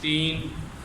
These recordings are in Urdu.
3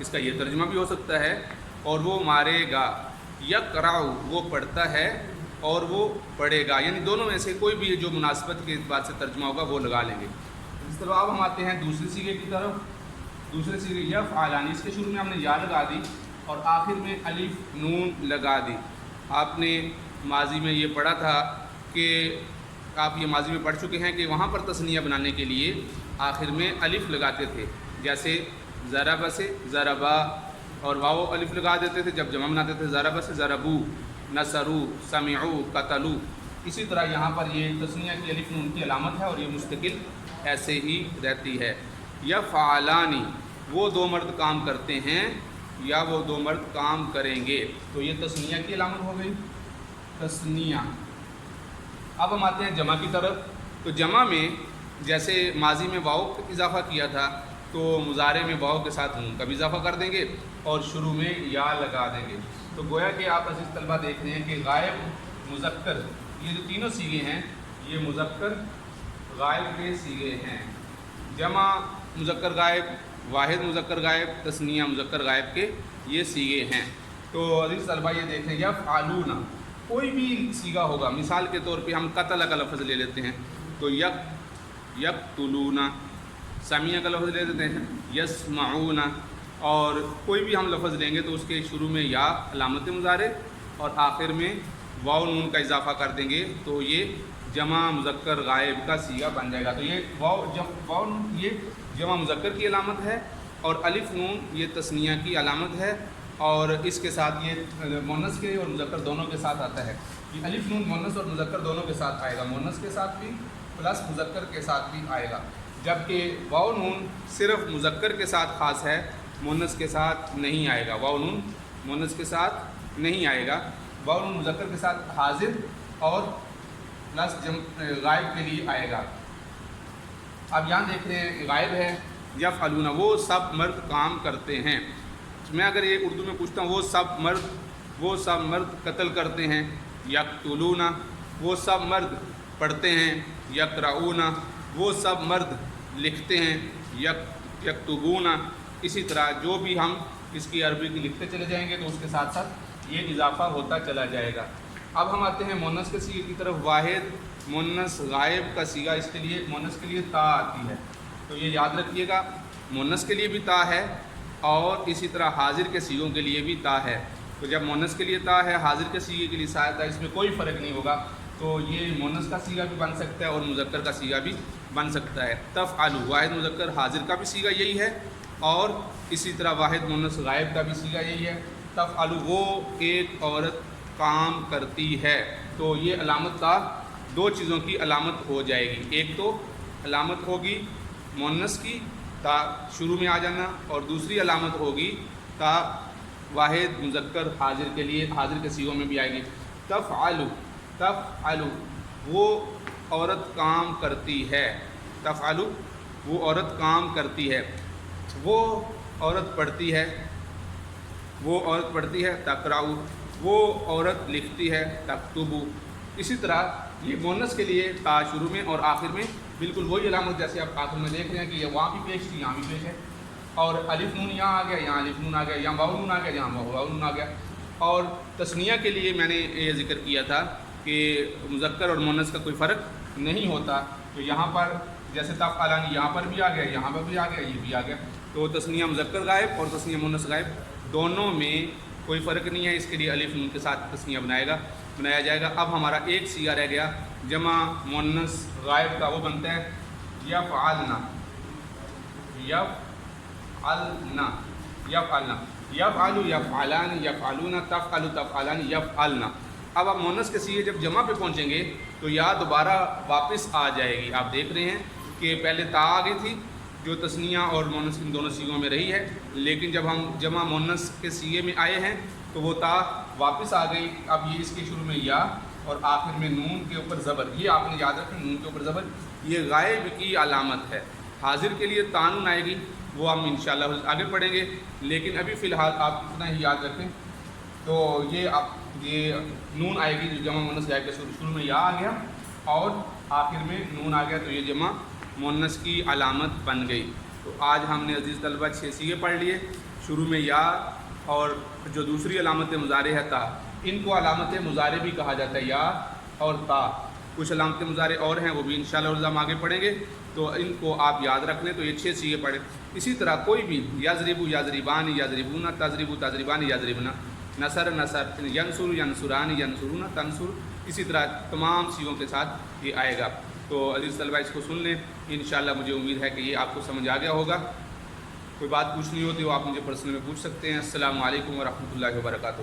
اس کا یہ ترجمہ بھی ہو سکتا ہے، اور وہ مارے گا، یقرع وہ پڑھتا ہے اور وہ پڑھے گا، یعنی دونوں میں سے کوئی بھی جو مناسبت کے اعتبار سے ترجمہ ہوگا وہ لگا لیں گے۔ اس طرح اب ہم آتے ہیں دوسرے سیغے کی طرف۔ دوسرے سیغے یفعلان، اس کے شروع میں ہم نے یا لگا دی اور آخر میں الف نون لگا دی۔ آپ نے ماضی میں یہ پڑھا تھا کہ آپ یہ ماضی میں پڑھ چکے ہیں کہ وہاں پر تثنیہ بنانے کے لیے آخر میں الف لگاتے تھے، جیسے ضرب سے ضربا، اور واو الف لگا دیتے تھے جب جمع بناتے تھے، ضرب سے ضربو، نصرو، سمعو، قتلو۔ اسی طرح یہاں پر یہ تثنیہ کی الف نون کی علامت ہے اور یہ مستقل ایسے ہی رہتی ہے۔ یفعلانی وہ دو مرد کام کرتے ہیں یا وہ دو مرد کام کریں گے، تو یہ تثنیہ کی علامت ہو گئی، تثنیہ۔ اب ہم آتے ہیں جمع کی طرف۔ تو جمع میں جیسے ماضی میں واو کا اضافہ کیا تھا تو مضارع میں واو کے ساتھ نون کا بھی اضافہ کر دیں گے اور شروع میں یا لگا دیں گے۔ تو گویا کہ آپ عزیز طلبہ دیکھ رہے ہیں کہ غائب، مذکر، یہ جو تینوں سیغے ہیں یہ مذکر غائب کے سیغے ہیں۔ جمع مذکر غائب، واحد مذکر غائب، تثنیہ مذکر غائب کے یہ سیغے ہیں۔ تو عزیز طلبہ یہ دیکھ رہے ہیں یفعلون، کوئی بھی سیغہ ہوگا، مثال کے طور پہ ہم قتل کا لفظ لے لیتے ہیں تو یقتلون، سمیع کا لفظ لے لیتے ہیں یسمعون، اور کوئی بھی ہم لفظ لیں گے تو اس کے شروع میں یا علامت مضارع اور آخر میں واو نون کا اضافہ کر دیں گے تو یہ جمع مذکر غائب کا سیغہ بن جائے گا۔ تو یہ واو نون یہ جمع مذکر کی علامت ہے اور الف نون یہ تثنیہ کی علامت ہے، اور اس کے ساتھ یہ مؤنث کے اور مذکر دونوں کے ساتھ آتا ہے۔ یہ الف نون مؤنث اور مذکر دونوں کے ساتھ آئے گا، مؤنث کے ساتھ بھی پلس مذکر کے ساتھ بھی آئے گا، جبکہ واو نون صرف مذکر کے ساتھ خاص ہے، مؤنث کے ساتھ نہیں آئے گا۔ واو نون مؤنث کے ساتھ نہیں آئے گا، واو نون مذکر کے ساتھ حاضر اور پلس غائب کے لیے آئے گا۔ اب یہاں دیکھ رہے ہیں غائب ہے یفعلون، وہ سب مرد کام کرتے ہیں۔ میں اگر یہ اردو میں پوچھتا ہوں وہ سب مرد قتل کرتے ہیں، یقتلون، وہ سب مرد پڑھتے ہیں، یقرؤون، وہ سب مرد لکھتے ہیں، یکتبون۔ اسی طرح جو بھی ہم اس کی عربی کی لکھتے چلے جائیں گے تو اس کے ساتھ ساتھ یہ اضافہ ہوتا چلا جائے گا۔ اب ہم آتے ہیں مؤنث کے سیغے کی طرف۔ واحد مؤنث غائب کا سیغہ، اس کے لیے مؤنث کے لیے تا آتی ہے، تو یہ یاد رکھیے گا، مؤنث کے لیے بھی تا ہے اور اسی طرح حاضر کے سیغوں کے لیے بھی تا ہے۔ تو جب مؤنث کے لیے تا ہے، حاضر کے سیغے کے لیے تا ہے، اس میں کوئی فرق نہیں ہوگا، تو یہ مؤنث کا سیغہ بھی بن سکتا ہے اور مذکر کا سیغہ بھی بن سکتا ہے۔ تفعل واحد مذکر حاضر کا بھی سیغہ یہی ہے اور اسی طرح واحد مؤنث غائب کا بھی سیغہ یہی ہے۔ تفعل وہ ایک عورت کام کرتی ہے، تو یہ علامت تا دو چیزوں کی علامت ہو جائے گی، ایک تو علامت ہوگی مؤنث کی تا شروع میں آ جانا، اور دوسری علامت ہوگی تا واحد مذکر حاضر کے لیے، حاضر کے سیغوں میں بھی آئے گی۔ تفعل وہ عورت کام کرتی ہے، تفعل وہ عورت کام کرتی ہے، وہ عورت پڑھتی ہے، وہ عورت پڑھتی ہے، تقرأ وہ عورت لکھتی ہے، تکتب۔ اسی طرح یہ مؤنث کے لیے تا شروع میں اور آخر میں بالکل وہی علامت جیسے آپ آخر میں دیکھ رہے ہیں کہ یہ وہاں بھی پیش تھی، یہاں بھی پیش ہے، اور الف نون یہاں آ گیا، یہاں الف نون آ گیا، یہاں واو نون آ گیا، یہاں واو نون آ گیا۔ اور تثنیہ کے لیے میں نے یہ ذکر کیا تھا کہ مذکر اور مؤنث کا کوئی فرق نہیں ہوتا، تو یہاں پر جیسے تفعلان یہاں پر بھی آ گیا، یہاں پر بھی آ گیا، یہ بھی آ گیا، تو تثنیہ مذکر غائب اور تثنیہ مؤنث غائب دونوں میں کوئی فرق نہیں ہے، اس کے لیے الف نون کے ساتھ تثنیہ بنایا جائے گا۔ اب ہمارا ایک سیغہ رہ گیا جمع مؤنث غائب کا، وہ بنتا ہے یفعلن، یفعل یفعلان، یفعلون، تفعل تفعلان، یفعلن۔ اب آپ مؤنث کے سیغے جب جمع پہ پہنچیں گے تو یا دوبارہ واپس آ جائے گی۔ آپ دیکھ رہے ہیں کہ پہلے تا آ گئی تھی جو تثنیہ اور مؤنث ان دونوں سیغوں میں رہی ہے، لیکن جب ہم جمع مؤنث کے سیغے میں آئے ہیں تو وہ تا واپس آ گئی۔ اب یہ اس کے شروع میں یا اور آخر میں نون کے اوپر زبر، یہ آپ نے یاد رکھیں، نون کے اوپر زبر یہ غائب کی علامت ہے۔ حاضر کے لیے تانون آئے گی، وہ ہم انشاءاللہ آگے پڑھیں گے، لیکن ابھی فی الحال آپ اتنا ہی یاد رکھیں۔ تو یہ نون آئے گی جو جمع مؤنث غائب کے شروع میں یا آ گیا اور آخر میں نون آ گیا، تو یہ جمع مؤنث کی علامت بن گئی۔ تو آج ہم نے عزیز طلبہ 6 سیغے پڑھ لیے۔ شروع میں یا اور جو دوسری علامت مضارع ہے تا، ان کو علامت مضارع بھی کہا جاتا ہے، یا اور تا۔ کچھ علامت مضارع اور ہیں، وہ بھی انشاءاللہ ہم آگے پڑھیں گے، تو ان کو آپ یاد رکھ لیں، تو یہ 6 چیزیں پڑھیں۔ اسی طرح کوئی بھی یضربو یضربان یضربون، تضربو تضربان یضربنا، نصر نصر، ینصر ینصران ینصرون تنصر، اسی طرح تمام چیزوں کے ساتھ یہ آئے گا۔ تو عزیز طلبہ اس کو سن لیں، انشاءاللہ مجھے امید ہے کہ یہ آپ کو سمجھ آ گیا ہوگا۔ کوئی بات پوچھنی ہوتی ہو آپ مجھے پرسنل میں پوچھ سکتے ہیں۔ السلام علیکم ورحمۃ اللہ وبرکاتہ۔